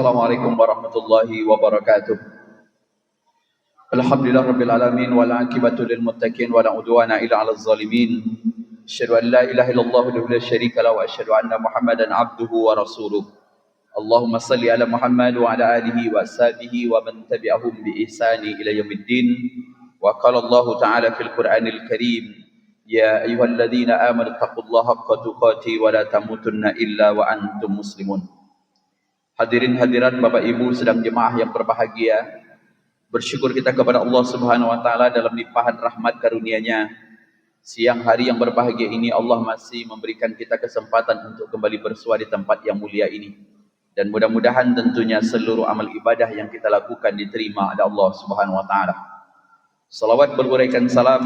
Assalamualaikum warahmatullahi wabarakatuh. Alhamdulillah rabbil alamin wal aqibatu lil muttaqin wa la udwana illa 'alal zalimin. Asyhadu an la ilaha illallah wahdahu la syarika lahu wa asyhadu anna Muhammadan 'abduhu wa rasuluh. Allahumma salli ala Muhammad wa ala alihi wa ashabihi wa man tabi'ahum bi ihsani ila yaumiddin. Wa qala Allah ta'ala fil Qur'anil Karim, ya ayyuhalladzina amanu taqullaha haqqa tuqatih wa la tamutunna illa wa antum muslimun. Hadirin hadirat Bapak Ibu sedang jemaah yang berbahagia, bersyukur kita kepada Allah Subhanahu wa taala dalam limpahan rahmat karunia-Nya. Siang hari yang berbahagia ini Allah masih memberikan kita kesempatan untuk kembali bersua di tempat yang mulia ini. Dan mudah-mudahan tentunya seluruh amal ibadah yang kita lakukan diterima oleh Allah Subhanahu wa taala. Salawat beruraikan salam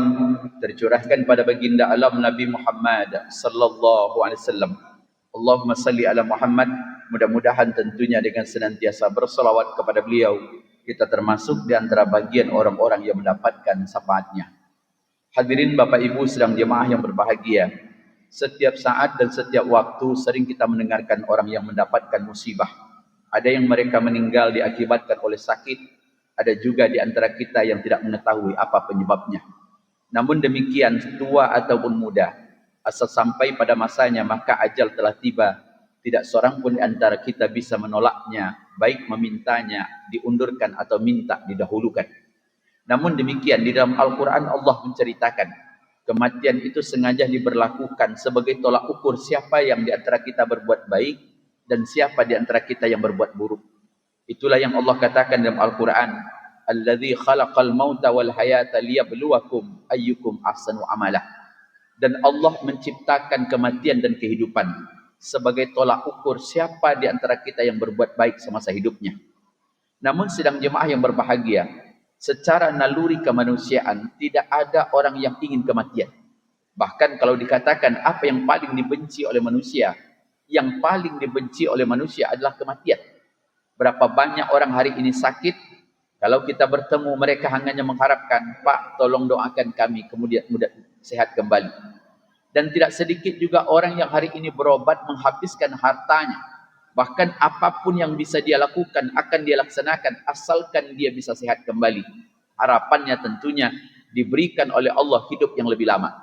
tercurahkan pada baginda alam Nabi Muhammad sallallahu alaihi wasallam. Allahumma salli ala Muhammad. Mudah-mudahan tentunya dengan senantiasa bersalawat kepada beliau, kita termasuk di antara bagian orang-orang yang mendapatkan syafaatnya. Hadirin Bapak Ibu sedang jemaah yang berbahagia, setiap saat dan setiap waktu sering kita mendengarkan orang yang mendapatkan musibah. Ada yang mereka meninggal diakibatkan oleh sakit, ada juga di antara kita yang tidak mengetahui apa penyebabnya. Namun demikian, tua ataupun muda, asal sampai pada masanya maka ajal telah tiba. Tidak seorang pun di antara kita bisa menolaknya, baik memintanya diundurkan atau minta didahulukan. Namun demikian, di dalam Al-Quran Allah menceritakan kematian itu sengaja diberlakukan sebagai tolak ukur siapa yang di antara kita berbuat baik dan siapa di antara kita yang berbuat buruk. Itulah yang Allah katakan dalam Al-Quran, alladzi khalaqal mauta wal hayata liyabluwakum ayyukum ahsanu amalah. Dan Allah menciptakan kematian dan kehidupan sebagai tolak ukur siapa di antara kita yang berbuat baik semasa hidupnya. Namun sedang jemaah yang berbahagia, secara naluri kemanusiaan tidak ada orang yang ingin kematian. Bahkan kalau dikatakan apa yang paling dibenci oleh manusia, yang paling dibenci oleh manusia adalah kematian. Berapa banyak orang hari ini sakit, kalau kita bertemu mereka hanya mengharapkan, Pak tolong doakan kami kemudian mudah sehat kembali. Dan tidak sedikit juga orang yang hari ini berobat menghabiskan hartanya. Bahkan apapun yang bisa dia lakukan akan dia laksanakan asalkan dia bisa sehat kembali. Harapannya tentunya diberikan oleh Allah hidup yang lebih lama.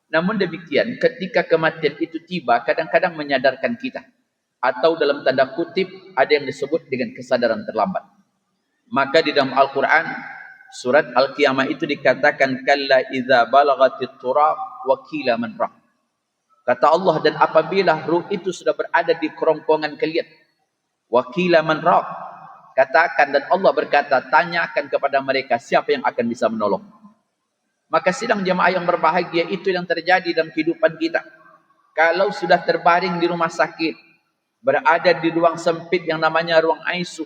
Namun demikian, ketika kematian itu tiba, kadang-kadang menyadarkan kita. Atau dalam tanda kutip ada yang disebut dengan kesadaran terlambat. Maka di dalam Al-Quran surat Al-Qiyamah itu dikatakan kalla idza balagatit turab wa qila man raq. Kata Allah, dan apabila ruh itu sudah berada di kerongkongan kalian, wa qila man raq, katakan, dan Allah berkata, tanyakan kepada mereka siapa yang akan bisa menolong. Maka sidang jemaah yang berbahagia, itu yang terjadi dalam kehidupan kita. Kalau sudah terbaring di rumah sakit, berada di ruang sempit yang namanya ruang ICU,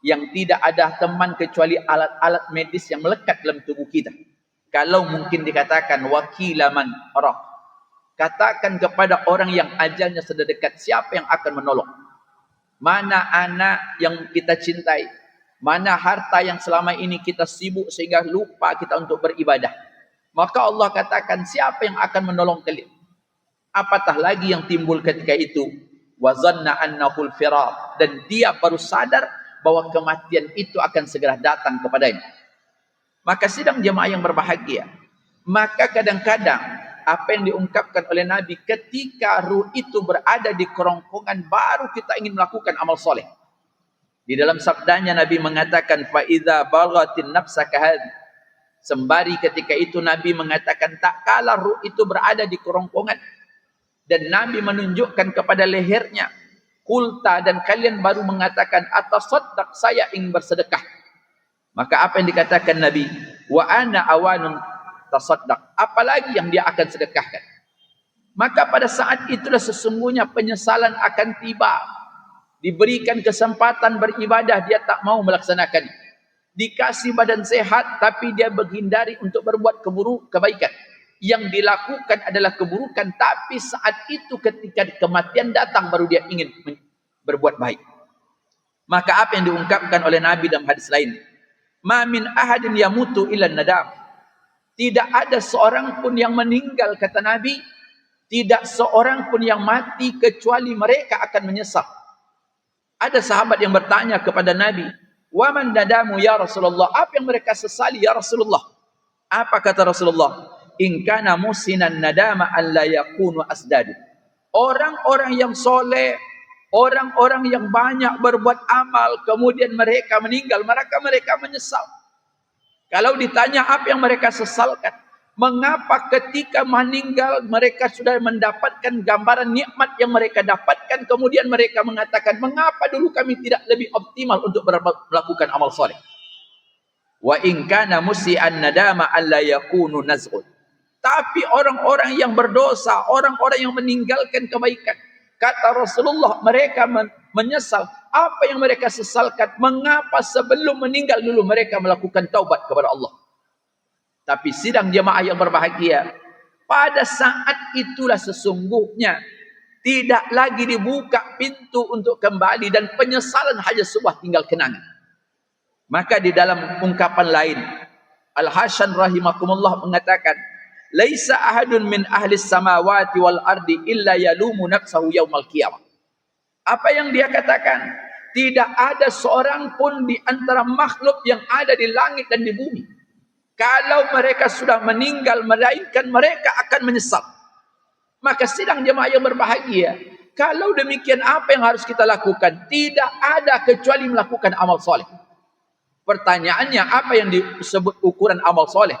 yang tidak ada teman kecuali alat-alat medis yang melekat dalam tubuh kita. Kalau mungkin dikatakan wakilaman raq, katakan kepada orang yang ajalnya sudah dekat, siapa yang akan menolong? Mana anak yang kita cintai? Mana harta yang selama ini kita sibuk sehingga lupa kita untuk beribadah? Maka Allah katakan, siapa yang akan menolong kalian? Apatah lagi yang timbul ketika itu? Wa zanna annahul firaq, dan dia baru sadar bahwa kematian itu akan segera datang kepadanya. Maka sidang jemaah yang berbahagia, maka kadang-kadang apa yang diungkapkan oleh Nabi, ketika ruh itu berada di kerongkongan baru kita ingin melakukan amal soleh. Di dalam sabdanya Nabi mengatakan fa idza balaghatin nafsa kahad, sembari ketika itu Nabi mengatakan tak kala ruh itu berada di kerongkongan dan Nabi menunjukkan kepada lehernya, kulta, dan kalian baru mengatakan atasaddaq, saya ingin bersedekah. Maka apa yang dikatakan Nabi? Wa ana awanun tasaddaq, apalagi yang dia akan sedekahkan. Maka pada saat itulah sesungguhnya penyesalan akan tiba. Diberikan kesempatan beribadah, dia tak mau melaksanakan. Dikasih badan sehat, tapi dia menghindari untuk berbuat kebaikan. Yang dilakukan adalah keburukan, tapi saat itu ketika kematian datang baru dia ingin berbuat baik. Maka apa yang diungkapkan oleh Nabi dalam hadis lain? Ma min ahadin yamutu illa nadam. Tidak ada seorang pun yang meninggal, kata Nabi, tidak seorang pun yang mati kecuali mereka akan menyesal. Ada sahabat yang bertanya kepada Nabi, "Wa man nadamu ya Rasulullah?" Apa yang mereka sesali ya Rasulullah? Apa kata Rasulullah? "In kana musinan nadama an la yakunu asdad." Orang-orang yang soleh, orang-orang yang banyak berbuat amal, kemudian mereka meninggal, maka mereka menyesal. Kalau ditanya apa yang mereka sesalkan, mengapa ketika meninggal mereka sudah mendapatkan gambaran nikmat yang mereka dapatkan, kemudian mereka mengatakan, mengapa dulu kami tidak lebih optimal untuk melakukan amal soleh? Wa in kana musi'an nadama alla yakunu naz'un. Tapi orang-orang yang berdosa, orang-orang yang meninggalkan kebaikan, kata Rasulullah, mereka menyesal. Apa yang mereka sesalkan? Mengapa sebelum meninggal dulu mereka melakukan taubat kepada Allah? Tapi sidang jemaah yang berbahagia, pada saat itulah sesungguhnya tidak lagi dibuka pintu untuk kembali, dan penyesalan hanya sebuah tinggal kenangan. Maka di dalam ungkapan lain, Al-Hasan rahimakumullah mengatakan, "Laisa ahadun min ahli samawati wal ardi illa yalumu nafsahu yaumal qiyamah." Apa yang dia katakan? Tidak ada seorang pun di antara makhluk yang ada di langit dan di bumi, kalau mereka sudah meninggal, melainkan mereka akan menyesal. Maka sidang jemaah yang berbahagia, kalau demikian apa yang harus kita lakukan? Tidak ada kecuali melakukan amal soleh. Pertanyaannya, apa yang disebut ukuran amal soleh?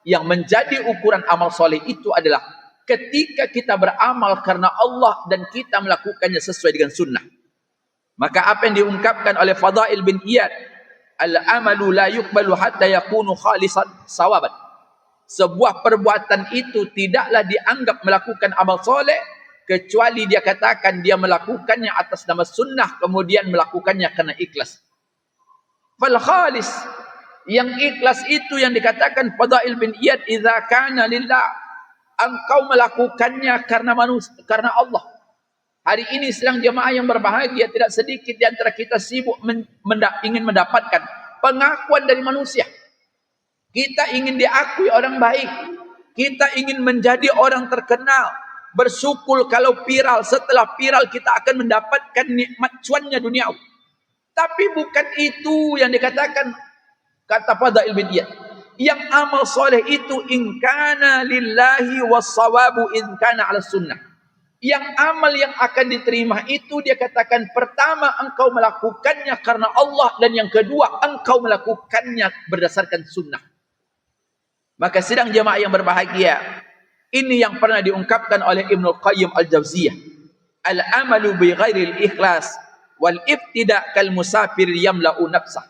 Yang menjadi ukuran amal soleh itu adalah ketika kita beramal karena Allah dan kita melakukannya sesuai dengan sunnah. Maka apa yang diungkapkan oleh Fadail bin Iyad, "Al-amalu la yuqbalu hatta yakunu khalisan sawaban." Sebuah perbuatan itu tidaklah dianggap melakukan amal soleh kecuali dia katakan dia melakukannya atas nama sunnah, kemudian melakukannya karena ikhlas. Fal khalis, yang ikhlas itu yang dikatakan Fadail bin Iyad, idza kana lillah, engkau melakukannya karena manusia, karena Allah. Hari ini sedang jemaah yang berbahagia, tidak sedikit di antara kita sibuk ingin mendapatkan pengakuan dari manusia. Kita ingin diakui orang baik, kita ingin menjadi orang terkenal, bersyukur kalau viral, setelah viral kita akan mendapatkan nikmat cuannya dunia. Tapi bukan itu yang dikatakan, kata Fadail bin Iyad. Yang amal soleh itu in kana lillahi wassawabu in kana ala sunnah. Yang amal yang akan diterima itu dia katakan, pertama engkau melakukannya karena Allah, dan yang kedua engkau melakukannya berdasarkan sunnah. Maka sidang jemaah yang berbahagia, ini yang pernah diungkapkan oleh Ibnu Qayyim Al-Jauziyah, "Al-amalu bi ghairil ikhlas wal ibtida' kal musafir yamla'u nafsah."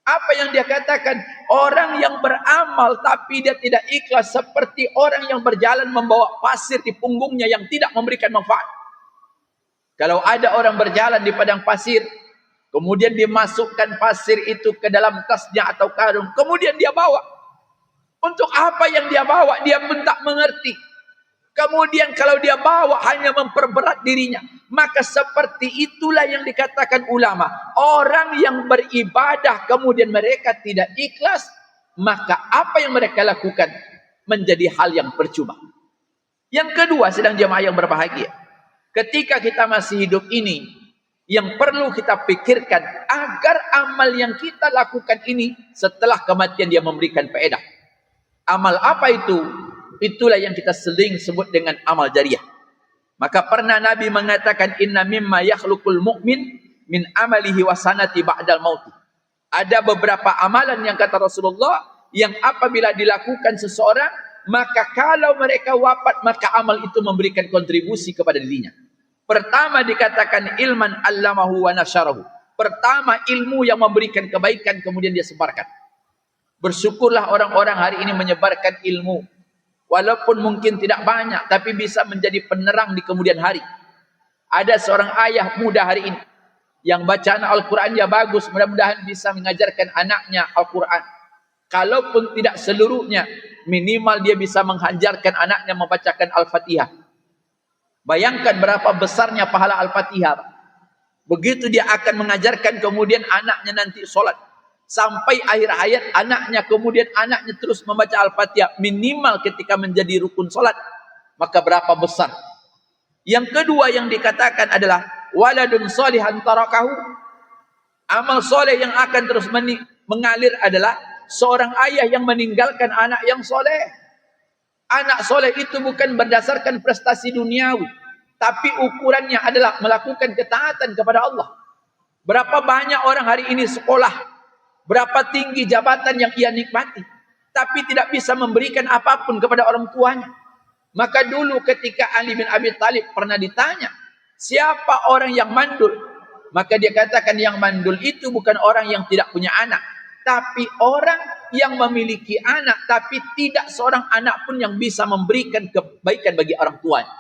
Apa yang dia katakan? Orang yang beramal tapi dia tidak ikhlas seperti orang yang berjalan membawa pasir di punggungnya yang tidak memberikan manfaat. Kalau ada orang berjalan di padang pasir, kemudian dimasukkan pasir itu ke dalam tasnya atau karung, kemudian dia bawa. Untuk apa yang dia bawa? Dia pun tak mengerti. Kemudian kalau dia bawa hanya memperberat dirinya. Maka seperti itulah yang dikatakan ulama. Orang yang beribadah kemudian mereka tidak ikhlas, maka apa yang mereka lakukan menjadi hal yang percuma. Yang kedua, sedang jemaah yang berbahagia, ketika kita masih hidup ini, yang perlu kita pikirkan agar amal yang kita lakukan ini setelah kematian dia memberikan faedah. Amal apa itu? Itulah yang kita sering sebut dengan amal jariah. Maka pernah Nabi mengatakan, inna mimma yakhluqul mu'min min amalihi wa sanati ba'dal maut. Ada beberapa amalan yang kata Rasulullah, yang apabila dilakukan seseorang, maka kalau mereka wafat, maka amal itu memberikan kontribusi kepada dirinya. Pertama dikatakan ilman allamahu wa nasyarahu. Pertama ilmu yang memberikan kebaikan kemudian dia sebarkan. Bersyukurlah orang-orang hari ini menyebarkan ilmu. Walaupun mungkin tidak banyak, tapi bisa menjadi penerang di kemudian hari. Ada seorang ayah muda hari ini yang bacaan Al-Qurannya bagus, mudah-mudahan bisa mengajarkan anaknya Al-Quran. Kalaupun tidak seluruhnya, minimal dia bisa menghajarkan anaknya membacakan Al-Fatihah. Bayangkan berapa besarnya pahala Al-Fatihah. Begitu dia akan mengajarkan kemudian anaknya nanti sholat. Sampai akhir hayat anaknya, kemudian anaknya terus membaca Al-Fatihah. Minimal ketika menjadi rukun sholat. Maka berapa besar. Yang kedua yang dikatakan adalah waladun shalihan tarakahu. Amal soleh yang akan terus mengalir adalah seorang ayah yang meninggalkan anak yang soleh. Anak soleh itu bukan berdasarkan prestasi duniawi, tapi ukurannya adalah melakukan ketaatan kepada Allah. Berapa banyak orang hari ini sekolah, berapa tinggi jabatan yang ia nikmati, tapi tidak bisa memberikan apapun kepada orang tuanya. Maka dulu ketika Ali bin Abi Thalib pernah ditanya, siapa orang yang mandul? Maka dia katakan yang mandul itu bukan orang yang tidak punya anak, tapi orang yang memiliki anak, tapi tidak seorang anak pun yang bisa memberikan kebaikan bagi orang tuanya.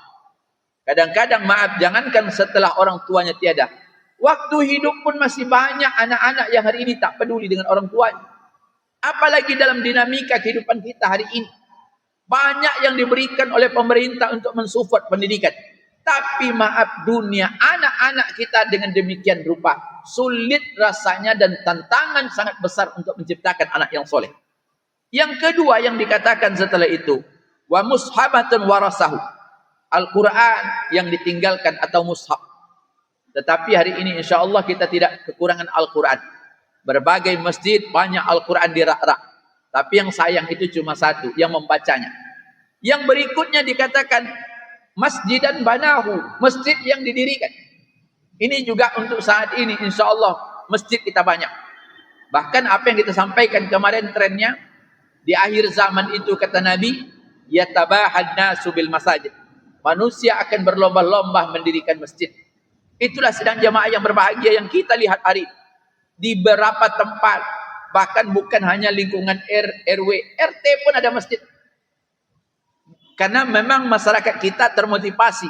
Kadang-kadang maaf, jangankan setelah orang tuanya tiada, waktu hidup pun masih banyak anak-anak yang hari ini tak peduli dengan orang tuanya. Apalagi dalam dinamika kehidupan kita hari ini, banyak yang diberikan oleh pemerintah untuk mensupport pendidikan. Tapi maaf, dunia anak-anak kita dengan demikian rupa sulit rasanya dan tantangan sangat besar untuk menciptakan anak yang soleh. Yang kedua yang dikatakan setelah itu, wa mushabatun warasahu, Al-Quran yang ditinggalkan atau mushaf. Tetapi hari ini insya Allah kita tidak kekurangan Al-Quran. Berbagai masjid banyak Al-Quran di rak-rak. Tapi yang sayang itu cuma satu, yang membacanya. Yang berikutnya dikatakan masjidan banahu, masjid yang didirikan. Ini juga untuk saat ini insya Allah masjid kita banyak. Bahkan apa yang kita sampaikan kemarin trennya, di akhir zaman itu kata Nabi, yatabahad nasu bil masajid. Manusia akan berlomba-lomba mendirikan masjid. Itulah sedang jamaah yang berbahagia yang kita lihat hari ini. Di beberapa tempat, bahkan bukan hanya lingkungan RW, RT pun ada masjid. Karena memang masyarakat kita termotivasi.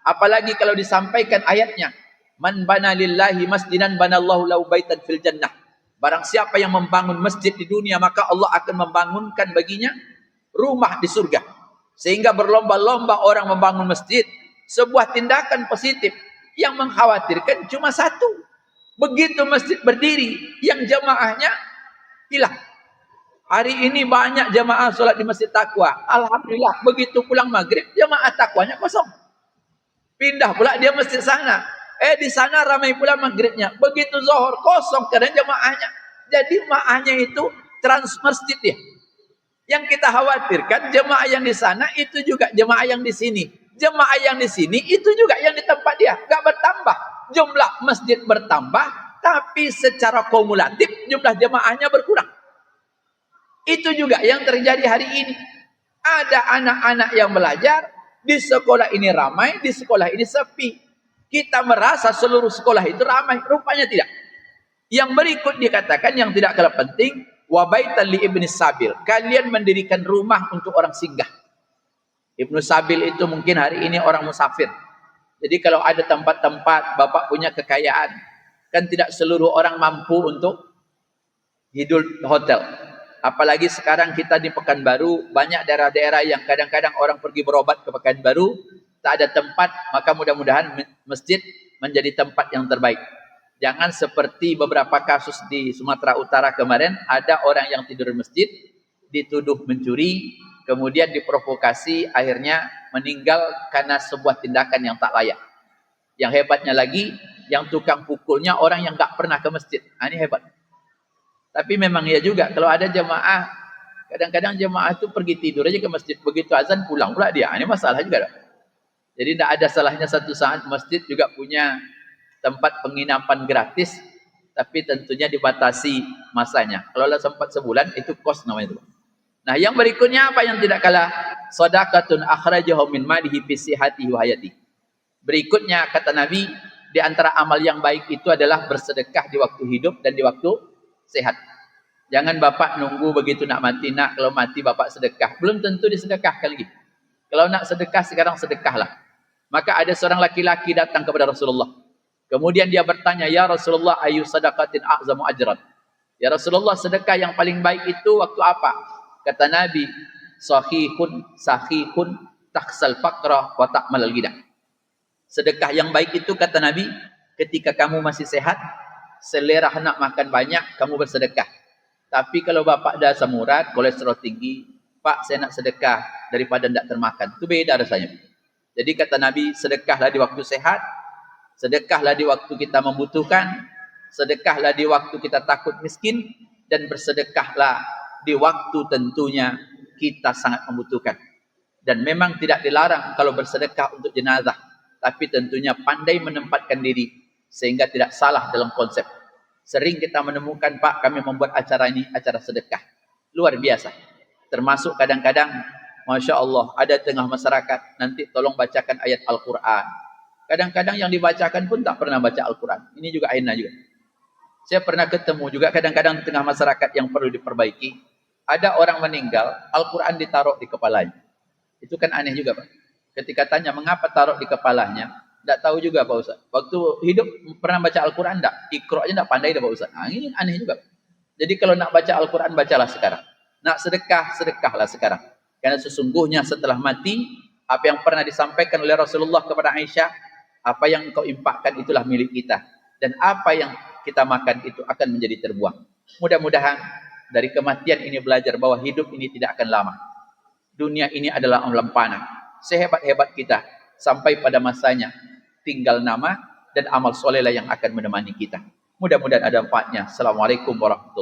Apalagi kalau disampaikan ayatnya, man bana lillahi masjidan banallahu lahu baitan fil jannah. Barang siapa yang membangun masjid di dunia, maka Allah akan membangunkan baginya rumah di surga. Sehingga berlomba-lomba orang membangun masjid, sebuah tindakan positif. Yang mengkhawatirkan cuma satu, begitu masjid berdiri, yang jamaahnya hilang. Hari ini banyak jamaah sholat di Masjid Taqwa. Alhamdulillah, begitu pulang maghrib, jamaah takwanya kosong. Pindah pula dia masjid sana. Di sana ramai pula maghribnya. Begitu zuhur kosong karena jamaahnya. Jadi jamaahnya itu trans masjid ya. Yang kita khawatirkan jemaah yang di sana itu juga jemaah yang di sini. Jemaah yang di sini itu juga yang di tempat dia. Gak bertambah. Jumlah masjid bertambah, tapi secara kumulatif jumlah jemaahnya berkurang. Itu juga yang terjadi hari ini. Ada anak-anak yang belajar, di sekolah ini ramai, di sekolah ini sepi. Kita merasa seluruh sekolah itu ramai, rupanya tidak. Yang berikut dikatakan yang tidak kalah penting, wa baitan li ibni sabil. Kalian mendirikan rumah untuk orang singgah. Ibnu Sabil itu mungkin hari ini orang musafir. Jadi kalau ada tempat-tempat bapak punya kekayaan, kan tidak seluruh orang mampu untuk hidup hotel. Apalagi sekarang kita di Pekanbaru, banyak daerah-daerah yang kadang-kadang orang pergi berobat ke Pekanbaru, tak ada tempat, maka mudah-mudahan masjid menjadi tempat yang terbaik. Jangan seperti beberapa kasus di Sumatera Utara kemarin, ada orang yang tidur di masjid, dituduh mencuri, kemudian diprovokasi, akhirnya meninggal karena sebuah tindakan yang tak layak. Yang hebatnya lagi, yang tukang pukulnya orang yang tak pernah ke masjid. Ini hebat. Tapi memang ya juga, kalau ada jemaah, kadang-kadang jemaah itu pergi tidur aja ke masjid, begitu azan pulang pula dia. Ini masalah juga. Jadi tidak ada salahnya satu saat masjid juga punya tempat penginapan gratis, tapi tentunya dibatasi masanya. Kalau sempat sebulan, itu kos namanya itu. Nah, yang berikutnya apa yang tidak kalah? Shadaqatun akhrajahu min malihi fi sihhatihi wa hayati. Berikutnya kata Nabi, di antara amal yang baik itu adalah bersedekah di waktu hidup dan di waktu sehat. Jangan bapak nunggu begitu nak mati, nak kalau mati bapak sedekah. Belum tentu disedekahkan lagi. Kalau nak sedekah sekarang sedekahlah. Maka ada seorang laki-laki datang kepada Rasulullah. Kemudian dia bertanya, ya Rasulullah, ayu sadaqatin a'zamu ajran. Ya Rasulullah, sedekah yang paling baik itu waktu apa? Kata Nabi, sahihun taksal faqra wa ta'mal al-ghina. Sedekah yang baik itu kata Nabi, ketika kamu masih sehat, selera nak makan banyak, kamu bersedekah. Tapi kalau bapak dah asam urat, kolesterol tinggi, Pak saya nak sedekah daripada tidak termakan. Itu beda rasanya. Jadi kata Nabi, sedekahlah di waktu sehat, Sedekahlah di waktu kita membutuhkan, sedekahlah di waktu kita takut miskin, dan bersedekahlah di waktu tentunya kita sangat membutuhkan. Dan memang tidak dilarang kalau bersedekah untuk jenazah, tapi tentunya pandai menempatkan diri sehingga tidak salah dalam konsep. Sering kita menemukan, Pak, kami membuat acara ini acara sedekah. Luar biasa. Termasuk kadang-kadang, Masya Allah, ada tengah masyarakat, nanti tolong bacakan ayat Al-Quran. Kadang-kadang yang dibacakan pun tak pernah baca Al-Quran. Ini juga aina juga. Saya pernah ketemu juga kadang-kadang di tengah masyarakat yang perlu diperbaiki. Ada orang meninggal, Al-Quran ditaruh di kepalanya. Itu kan aneh juga, Pak. Ketika tanya mengapa taruh di kepalanya, tidak tahu juga Pak Ustaz. Waktu hidup pernah baca Al-Quran tidak? Iqra aja tidak pandai dah Pak Ustaz. Nah, ini aneh juga. Jadi kalau nak baca Al-Quran, bacalah sekarang. Nak sedekah, sedekahlah sekarang. Karena sesungguhnya setelah mati, apa yang pernah disampaikan oleh Rasulullah kepada Aisyah, apa yang kau infakkan itulah milik kita. Dan apa yang kita makan itu akan menjadi terbuang. Mudah-mudahan dari kematian ini belajar bahwa hidup ini tidak akan lama. Dunia ini adalah alam panah. Sehebat-hebat kita, sampai pada masanya, tinggal nama dan amal soleh yang akan menemani kita. Mudah-mudahan ada manfaatnya. Assalamualaikum warahmatullahi wabarakatuh.